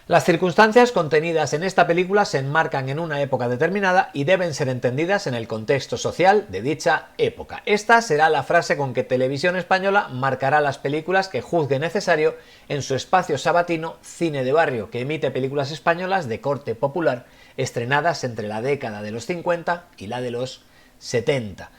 Las circunstancias contenidas en esta película se enmarcan en una época determinada y deben ser entendidas en el contexto social de dicha época. Esta será la frase con que Televisión Española marcará las películas que juzgue necesario en su espacio sabatino Cine de Barrio, que emite películas españolas de corte popular estrenadas entre la década de los 50 y la de los 70.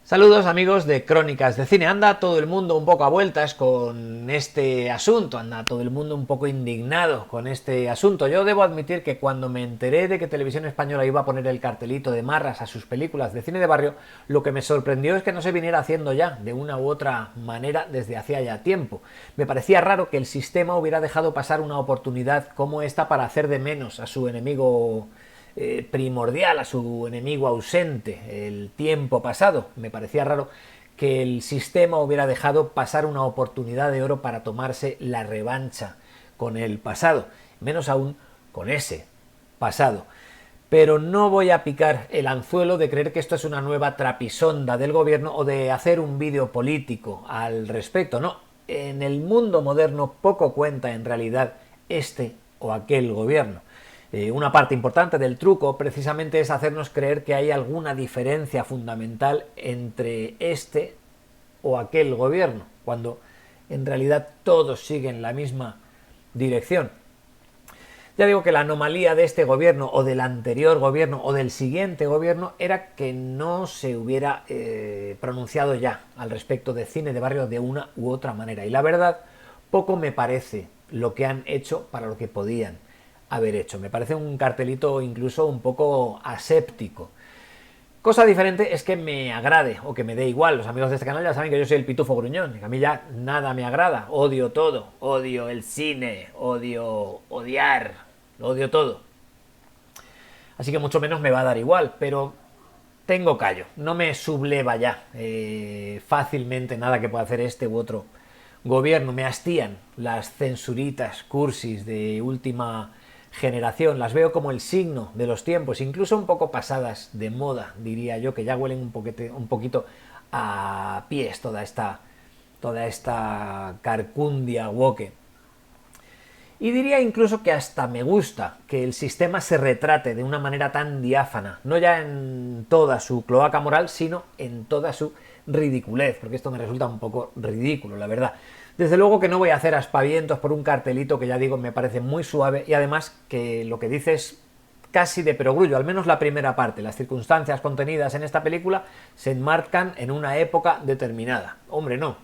Saludos amigos de Crónicas de Cine. Anda todo el mundo un poco a vueltas con este asunto, anda todo el mundo un poco indignado con este asunto. Yo debo admitir que cuando me enteré de que Televisión Española iba a poner el cartelito de marras a sus películas de cine de barrio, lo que me sorprendió es que no se viniera haciendo ya, de una u otra manera, desde hacía ya tiempo. Me parecía raro que el sistema hubiera dejado pasar una oportunidad como esta para hacer de menos a su enemigo primordial, a su enemigo ausente, el tiempo pasado. Me parecía raro que el sistema hubiera dejado pasar una oportunidad de oro para tomarse la revancha con el pasado, menos aún con ese pasado. Pero no voy a picar el anzuelo de creer que esto es una nueva trapisonda del gobierno o de hacer un vídeo político al respecto. No, en el mundo moderno poco cuenta en realidad este o aquel gobierno. Una parte importante del truco precisamente es hacernos creer que hay alguna diferencia fundamental entre este o aquel gobierno, cuando en realidad todos siguen la misma dirección. Ya digo que la anomalía de este gobierno o del anterior gobierno o del siguiente gobierno era que no se hubiera pronunciado ya al respecto de cine de barrio de una u otra manera. Y la verdad, poco me parece lo que han hecho para lo que podían haber hecho. Me parece un cartelito incluso un poco aséptico. Cosa diferente es que me agrade o que me dé igual. Los amigos de este canal ya saben que yo soy el pitufo gruñón, que a mí ya nada me agrada. Odio todo, odio el cine, odio odiar, lo odio todo. Así que mucho menos me va a dar igual, pero tengo callo. No me subleva ya fácilmente nada que pueda hacer este u otro gobierno. Me hastían las censuritas cursis de última generación, las veo como el signo de los tiempos, incluso un poco pasadas de moda, diría yo, que ya huelen un poquito a pies toda esta carcundia woke. Y diría incluso que hasta me gusta que el sistema se retrate de una manera tan diáfana, no ya en toda su cloaca moral, sino en toda su ridiculez, porque esto me resulta un poco ridículo, la verdad. Desde luego que no voy a hacer aspavientos por un cartelito que ya digo me parece muy suave y además que lo que dice es casi de perogrullo, al menos la primera parte. Las circunstancias contenidas en esta película se enmarcan en una época determinada. Hombre, no.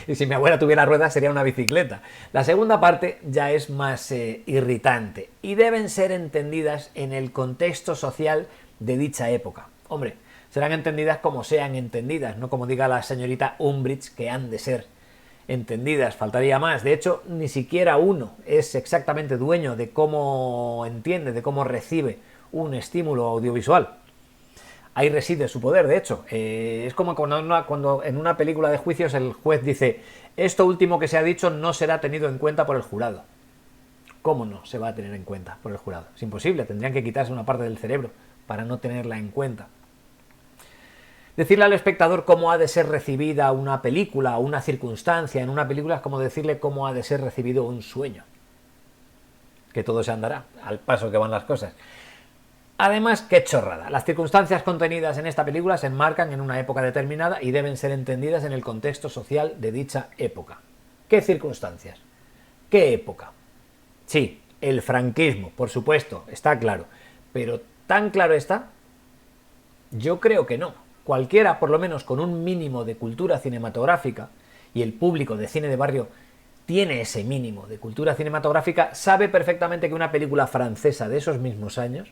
Y si mi abuela tuviera ruedas sería una bicicleta. La segunda parte ya es más irritante y deben ser entendidas en el contexto social de dicha época. Hombre, serán entendidas como sean entendidas, no como diga la señorita Umbridge que han de ser entendidas, faltaría más. De hecho, ni siquiera uno es exactamente dueño de cómo entiende, de cómo recibe un estímulo audiovisual. Ahí reside su poder, de hecho. Es como cuando en una película de juicios el juez dice: esto último que se ha dicho no será tenido en cuenta por el jurado. ¿Cómo no se va a tener en cuenta por el jurado? Es imposible, tendrían que quitarse una parte del cerebro para no tenerla en cuenta. Decirle al espectador cómo ha de ser recibida una película o una circunstancia en una película es como decirle cómo ha de ser recibido un sueño. Que todo se andará al paso que van las cosas. Además, qué chorrada. Las circunstancias contenidas en esta película se enmarcan en una época determinada y deben ser entendidas en el contexto social de dicha época. ¿Qué circunstancias? ¿Qué época? Sí, el franquismo, por supuesto, está claro. Pero ¿tan claro está? Yo creo que no. Cualquiera, por lo menos con un mínimo de cultura cinematográfica, y el público de cine de barrio tiene ese mínimo de cultura cinematográfica, sabe perfectamente que una película francesa de esos mismos años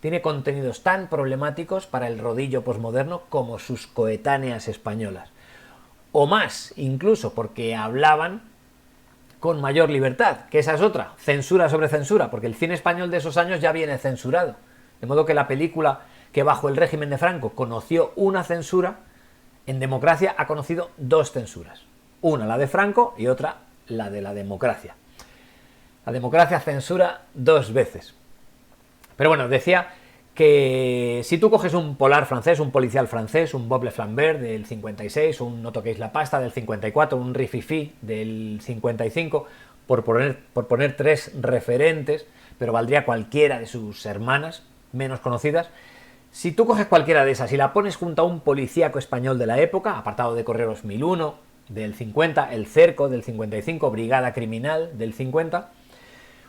tiene contenidos tan problemáticos para el rodillo posmoderno como sus coetáneas españolas. O más, incluso, porque hablaban con mayor libertad, que esa es otra, censura sobre censura, porque el cine español de esos años ya viene censurado. De modo que la película que bajo el régimen de Franco conoció una censura, en democracia ha conocido dos censuras. Una la de Franco y otra la de la democracia. La democracia censura dos veces. Pero bueno, decía que si tú coges un polar francés, un policial francés, un Bob Le Flambert del 56, un No toquéis la pasta del 54, un Rififi del 55, por poner tres referentes, pero valdría cualquiera de sus hermanas menos conocidas. Si tú coges cualquiera de esas y la pones junto a un policíaco español de la época, Apartado de Correos 1001 del 50, El Cerco del 55, Brigada Criminal del 50,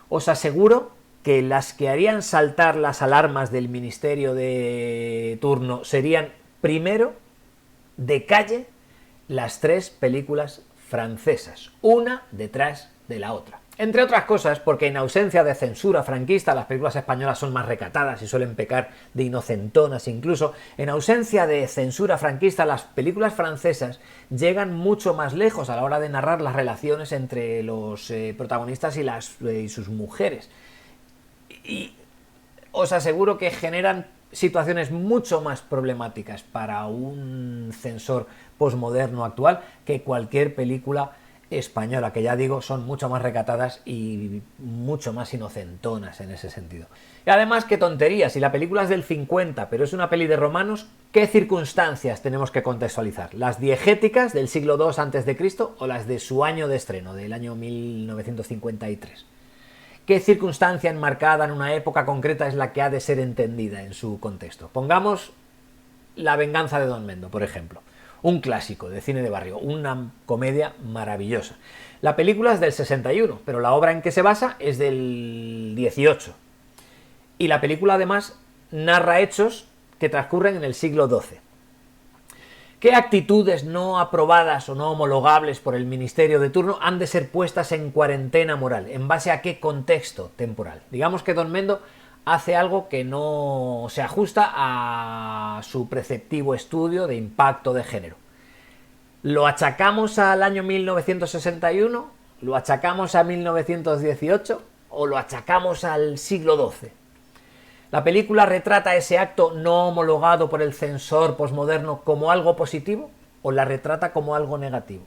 os aseguro que las que harían saltar las alarmas del ministerio de turno serían, primero, de calle, las tres películas francesas, una detrás de la otra. Entre otras cosas, porque en ausencia de censura franquista, las películas españolas son más recatadas y suelen pecar de inocentonas incluso. En ausencia de censura franquista, las películas francesas llegan mucho más lejos a la hora de narrar las relaciones entre los protagonistas y sus mujeres. Y os aseguro que generan situaciones mucho más problemáticas para un censor posmoderno actual que cualquier película española, que ya digo, son mucho más recatadas y mucho más inocentonas en ese sentido. Y además, qué tontería, si la película es del 50, pero es una peli de romanos, ¿qué circunstancias tenemos que contextualizar? ¿Las diegéticas del siglo II a.C. o las de su año de estreno, del año 1953? ¿Qué circunstancia enmarcada en una época concreta es la que ha de ser entendida en su contexto? Pongamos La venganza de Don Mendo, por ejemplo. Un clásico de cine de barrio, una comedia maravillosa. La película es del 61, pero la obra en que se basa es del 18. Y la película además narra hechos que transcurren en el siglo XII. ¿Qué actitudes no aprobadas o no homologables por el ministerio de turno han de ser puestas en cuarentena moral? ¿En base a qué contexto temporal? Digamos que Don Mendo hace algo que no se ajusta a su preceptivo estudio de impacto de género. ¿Lo achacamos al año 1961? ¿Lo achacamos a 1918? ¿O lo achacamos al siglo XII? ¿La película retrata ese acto no homologado por el censor posmoderno como algo positivo o la retrata como algo negativo?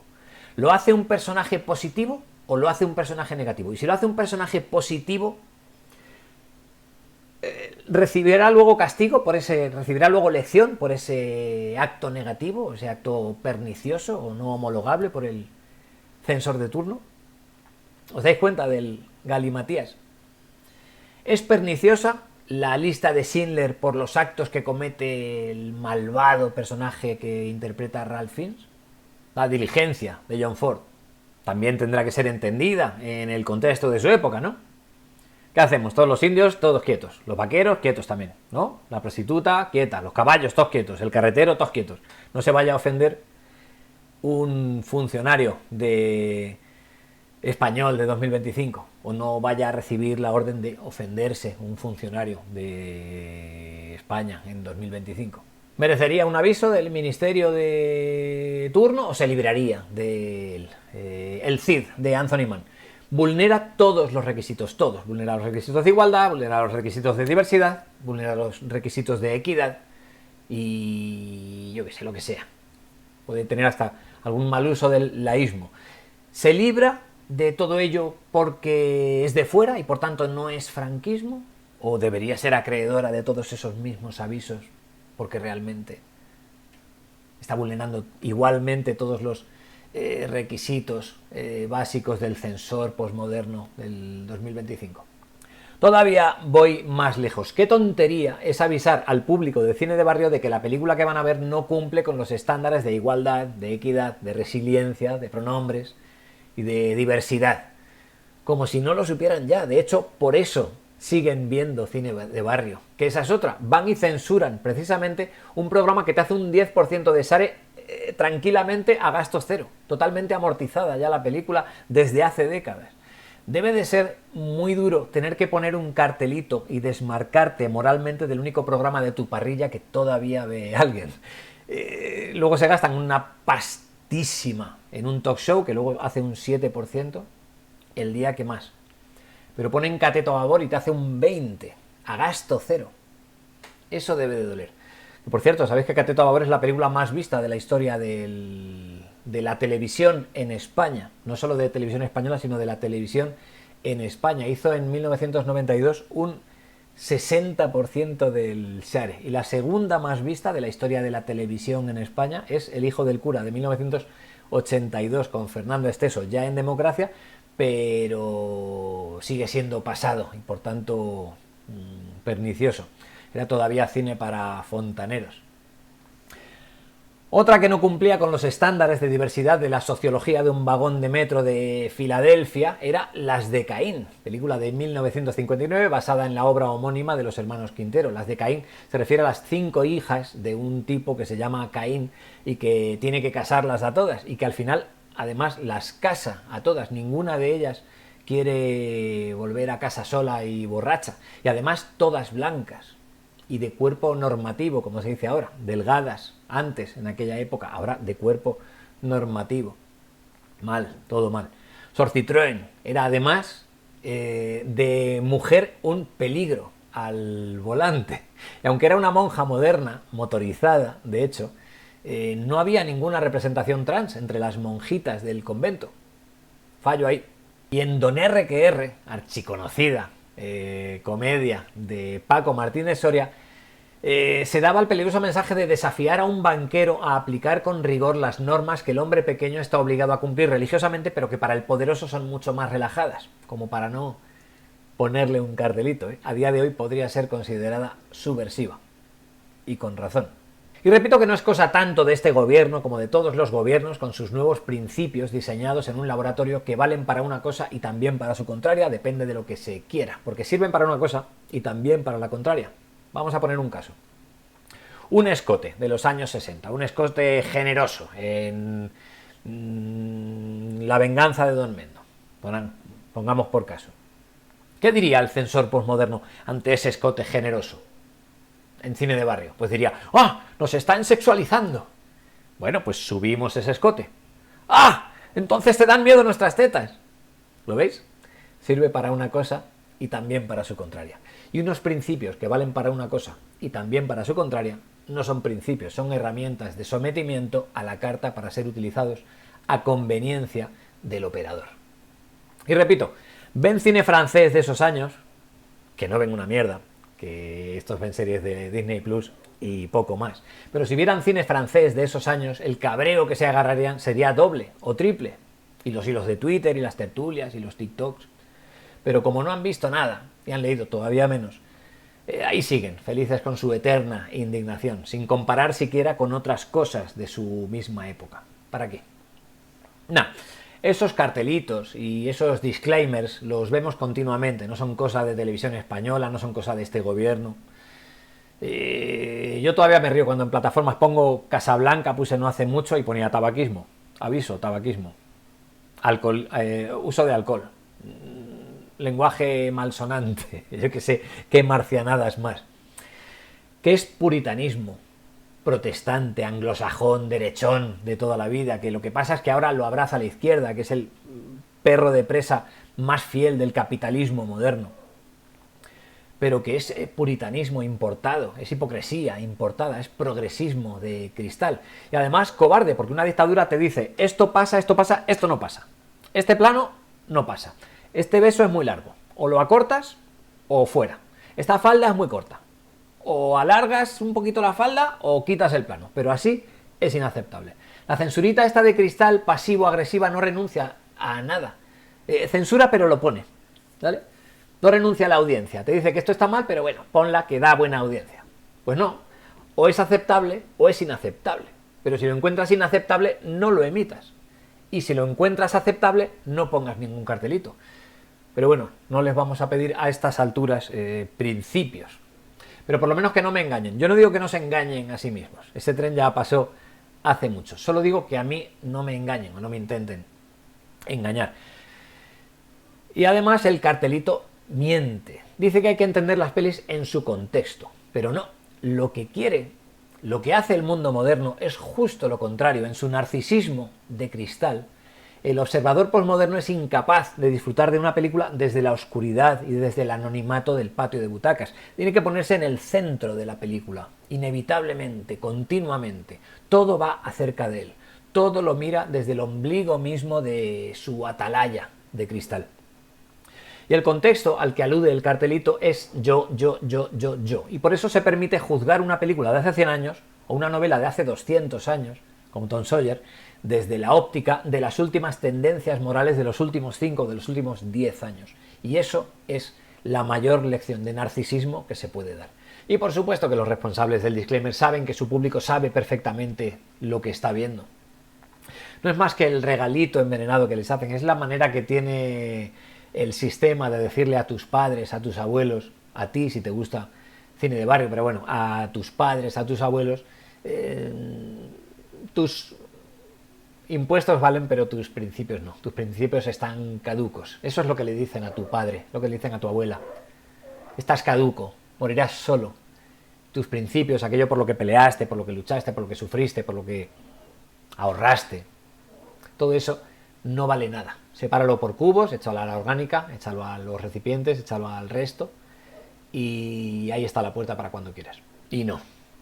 ¿Lo hace un personaje positivo o lo hace un personaje negativo? Y si lo hace un personaje positivo, ¿recibirá luego castigo recibirá luego lección por ese acto negativo, ese acto pernicioso o no homologable por el censor de turno? ¿Os dais cuenta del galimatías? ¿Es perniciosa la lista de Schindler por los actos que comete el malvado personaje que interpreta Ralph Fiennes? La diligencia de John Ford también tendrá que ser entendida en el contexto de su época, ¿no? ¿Qué hacemos? Todos los indios, todos quietos. Los vaqueros, quietos también, ¿no? La prostituta, quieta. Los caballos, todos quietos. El carretero, todos quietos. No se vaya a ofender un funcionario español de 2025. O no vaya a recibir la orden de ofenderse un funcionario de España en 2025. ¿Merecería un aviso del ministerio de turno o se libraría del el CID de Anthony Mann? Vulnera todos los requisitos, todos. Vulnera los requisitos de igualdad, vulnera los requisitos de diversidad, vulnera los requisitos de equidad y yo qué sé, lo que sea. Puede tener hasta algún mal uso del laísmo. ¿Se libra de todo ello porque es de fuera y por tanto no es franquismo? ¿O debería ser acreedora de todos esos mismos avisos porque realmente está vulnerando igualmente todos los requisitos básicos del censor posmoderno del 2025? Todavía voy más lejos. ¿Qué tontería es avisar al público de cine de barrio de que la película que van a ver no cumple con los estándares de igualdad, de equidad, de resiliencia, de pronombres y de diversidad? Como si no lo supieran ya. De hecho, por eso siguen viendo cine de barrio. Que esa es otra. Van y censuran precisamente un programa que te hace un 10% de SARE tranquilamente a gastos cero. Totalmente amortizada ya la película desde hace décadas. Debe de ser muy duro tener que poner un cartelito y desmarcarte moralmente del único programa de tu parrilla que todavía ve alguien. Luego se gastan una pastísima en un talk show que luego hace un 7% el día que más. Pero ponen Cateto a babor y te hace un 20% a gasto cero. Eso debe de doler. Y por cierto, ¿sabéis que Cateto a babor es la película más vista de la historia de la televisión en España? No solo de televisión española, sino de la televisión en España. Hizo en 1992 un 60% del share. Y la segunda más vista de la historia de la televisión en España es El hijo del cura, de 1982, con Fernando Esteso, ya en democracia, pero sigue siendo pasado y por tanto pernicioso. Era todavía cine para fontaneros. Otra que no cumplía con los estándares de diversidad de la sociología de un vagón de metro de Filadelfia era Las de Caín, película de 1959 basada en la obra homónima de los hermanos Quintero. Las de Caín se refiere a las 5 hijas de un tipo que se llama Caín y que tiene que casarlas a todas y que al final además las casa a todas, ninguna de ellas quiere volver a casa sola y borracha, y además todas blancas y de cuerpo normativo, como se dice ahora, delgadas, antes, en aquella época, ahora de cuerpo normativo. Mal, todo mal. Sor Citroën era además de mujer un peligro al volante. Y aunque era una monja moderna, motorizada, de hecho, no había ninguna representación trans entre las monjitas del convento. Fallo ahí. Y en Don R que R, archiconocida comedia de Paco Martínez Soria, se daba el peligroso mensaje de desafiar a un banquero a aplicar con rigor las normas que el hombre pequeño está obligado a cumplir religiosamente, pero que para el poderoso son mucho más relajadas, como para no ponerle un cartelito. A día de hoy podría ser considerada subversiva, y con razón. Y repito que no es cosa tanto de este gobierno como de todos los gobiernos con sus nuevos principios diseñados en un laboratorio que valen para una cosa y también para su contraria, depende de lo que se quiera, porque sirven para una cosa y también para la contraria. Vamos a poner un caso. Un escote de los años 60, un escote generoso en La venganza de Don Mendo. Pongamos por caso. ¿Qué diría el censor posmoderno ante ese escote generoso en cine de barrio? Pues diría, ¡ah! ¡Nos están sexualizando! Bueno, pues subimos ese escote. ¡Ah! Entonces te dan miedo nuestras tetas. ¿Lo veis? Sirve para una cosa y también para su contraria. Y unos principios que valen para una cosa y también para su contraria no son principios, son herramientas de sometimiento a la carta para ser utilizados a conveniencia del operador. Y repito, ven cine francés de esos años, que no ven una mierda, que estos ven series de Disney Plus y poco más. Pero si vieran cine francés de esos años, el cabreo que se agarrarían sería doble o triple. Y los hilos de Twitter y las tertulias y los TikToks. Pero como no han visto nada y han leído todavía menos, ahí siguen, felices con su eterna indignación, sin comparar siquiera con otras cosas de su misma época. ¿Para qué? Nah, esos cartelitos y esos disclaimers los vemos continuamente, no son cosa de televisión española, no son cosa de este gobierno. Yo todavía me río cuando en plataformas pongo Casablanca, puse no hace mucho y ponía tabaquismo. Aviso, tabaquismo. Alcohol, uso de alcohol. Lenguaje malsonante, yo que sé, qué marcianadas más. ¿Qué es puritanismo? Protestante, anglosajón, derechón de toda la vida, que lo que pasa es que ahora lo abraza la izquierda, que es el perro de presa más fiel del capitalismo moderno. Pero que es puritanismo importado, es hipocresía importada, es progresismo de cristal. Y además cobarde, porque una dictadura te dice esto pasa, esto no pasa. Este plano no pasa. Este beso es muy largo, o lo acortas o fuera. Esta falda es muy corta. O alargas un poquito la falda o quitas el plano, pero así es inaceptable. La censurita esta de cristal pasivo-agresiva no renuncia a nada. Censura pero lo pone, ¿vale? No renuncia a la audiencia. Te dice que esto está mal, pero bueno, ponla que da buena audiencia. Pues no, o es aceptable o es inaceptable. Pero si lo encuentras inaceptable, no lo emitas. Y si lo encuentras aceptable, no pongas ningún cartelito. Pero bueno, no les vamos a pedir a estas alturas principios. Pero por lo menos que no me engañen. Yo no digo que no se engañen a sí mismos. Ese tren ya pasó hace mucho. Solo digo que a mí no me engañen o no me intenten engañar. Y además el cartelito miente. Dice que hay que entender las pelis en su contexto. Pero no. Lo que hace el mundo moderno es justo lo contrario. En su narcisismo de cristal, el observador posmoderno es incapaz de disfrutar de una película desde la oscuridad y desde el anonimato del patio de butacas. Tiene que ponerse en el centro de la película, inevitablemente, continuamente. Todo va acerca de él. Todo lo mira desde el ombligo mismo de su atalaya de cristal. Y el contexto al que alude el cartelito es yo. Y por eso se permite juzgar una película de hace 100 años o una novela de hace 200 años, como Tom Sawyer, desde la óptica de las últimas tendencias morales de los últimos 5, de los últimos 10 años. Y eso es la mayor lección de narcisismo que se puede dar. Y por supuesto que los responsables del disclaimer saben que su público sabe perfectamente lo que está viendo. No es más que el regalito envenenado que les hacen, es la manera que tiene el sistema de decirle a tus padres, a tus abuelos, a ti si te gusta cine de barrio, pero bueno, a tus padres, a tus abuelos, tus impuestos valen, pero tus principios no. Tus principios están caducos. Eso es lo que le dicen a tu padre, lo que le dicen a tu abuela. Estás caduco, morirás solo. Tus principios, aquello por lo que peleaste, por lo que luchaste, por lo que sufriste, por lo que ahorraste, todo eso no vale nada. Sepáralo por cubos, échalo a la orgánica, échalo a los recipientes, échalo al resto y ahí está la puerta para cuando quieras. Y no.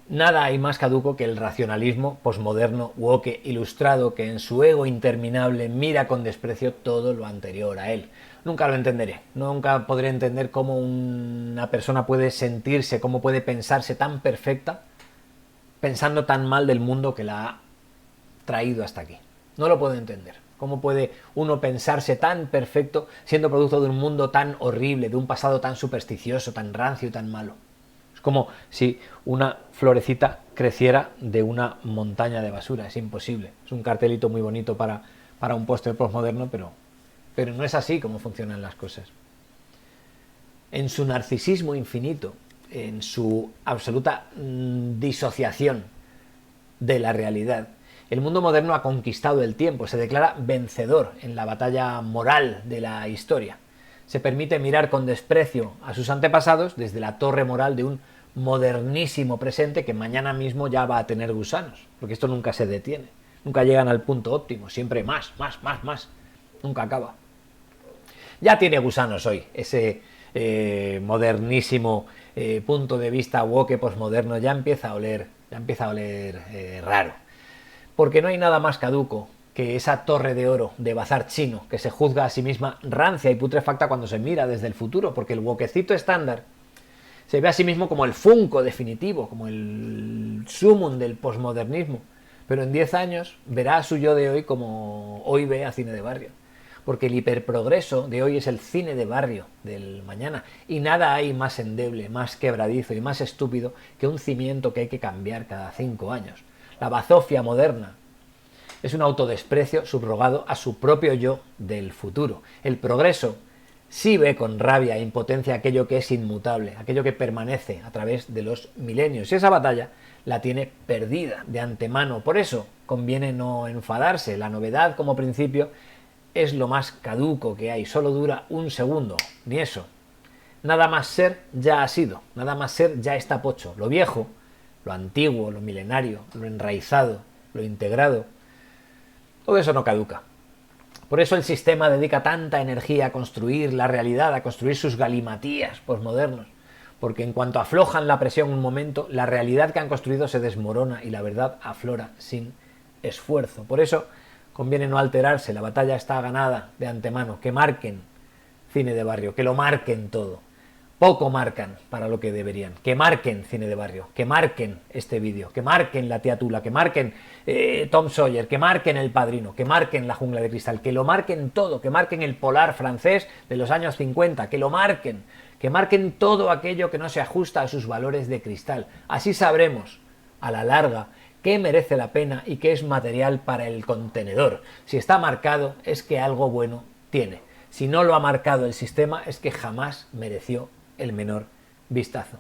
Nada hay más caduco que el racionalismo posmoderno woke ilustrado que en su ego interminable mira con desprecio todo lo anterior a él. Nunca lo entenderé, nunca podré entender cómo una persona puede sentirse, cómo puede pensarse tan perfecta, pensando tan mal del mundo que la ha traído hasta aquí. No lo puedo entender. ¿Cómo puede uno pensarse tan perfecto siendo producto de un mundo tan horrible, de un pasado tan supersticioso, tan rancio y tan malo? Como si una florecita creciera de una montaña de basura. Es imposible. Es un cartelito muy bonito para un póster postmoderno, pero no es así como funcionan las cosas. En su narcisismo infinito, en su absoluta disociación de la realidad, el mundo moderno ha conquistado el tiempo, se declara vencedor en la batalla moral de la historia. Se permite mirar con desprecio a sus antepasados desde la torre moral de un modernísimo presente que mañana mismo ya va a tener gusanos, porque esto nunca se detiene, nunca llegan al punto óptimo, siempre más, nunca acaba. Ya tiene gusanos hoy, ese modernísimo punto de vista woke posmoderno ya empieza a oler raro, porque no hay nada más caduco que esa torre de oro de bazar chino que se juzga a sí misma rancia y putrefacta cuando se mira desde el futuro, porque el wokecito estándar se ve a sí mismo como el Funko definitivo, como el sumum del posmodernismo, pero en 10 años verá a su yo de hoy como hoy ve a cine de barrio, porque el hiperprogreso de hoy es el cine de barrio del mañana, y nada hay más endeble, más quebradizo y más estúpido que un cimiento que hay que cambiar cada 5 años. La bazofia moderna es un autodesprecio subrogado a su propio yo del futuro. El progreso sí ve con rabia e impotencia aquello que es inmutable, aquello que permanece a través de los milenios. Y esa batalla la tiene perdida de antemano. Por eso conviene no enfadarse. La novedad como principio es lo más caduco que hay. Solo dura un segundo, ni eso. Nada más ser ya ha sido, nada más ser ya está pocho. Lo viejo, lo antiguo, lo milenario, lo enraizado, lo integrado, todo eso no caduca. Por eso el sistema dedica tanta energía a construir la realidad, a construir sus galimatías posmodernos, porque en cuanto aflojan la presión un momento, la realidad que han construido se desmorona y la verdad aflora sin esfuerzo. Por eso conviene no alterarse, la batalla está ganada de antemano, que marquen cine de barrio, que lo marquen todo. Poco marcan para lo que deberían. Que marquen cine de barrio, que marquen este vídeo, que marquen La tía Tula, que marquen Tom Sawyer, que marquen El Padrino, que marquen La jungla de cristal, que lo marquen todo, que marquen el polar francés de los años 50, que lo marquen, que marquen todo aquello que no se ajusta a sus valores de cristal. Así sabremos, a la larga, qué merece la pena y qué es material para el contenedor. Si está marcado, es que algo bueno tiene. Si no lo ha marcado el sistema, es que jamás mereció el menor vistazo.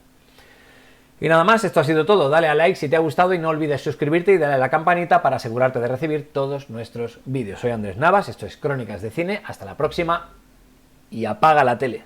Y nada más, esto ha sido todo. Dale a like si te ha gustado y no olvides suscribirte y darle a la campanita para asegurarte de recibir todos nuestros vídeos. Soy Andrés Navas, esto es Crónicas de Cine. Hasta la próxima y apaga la tele.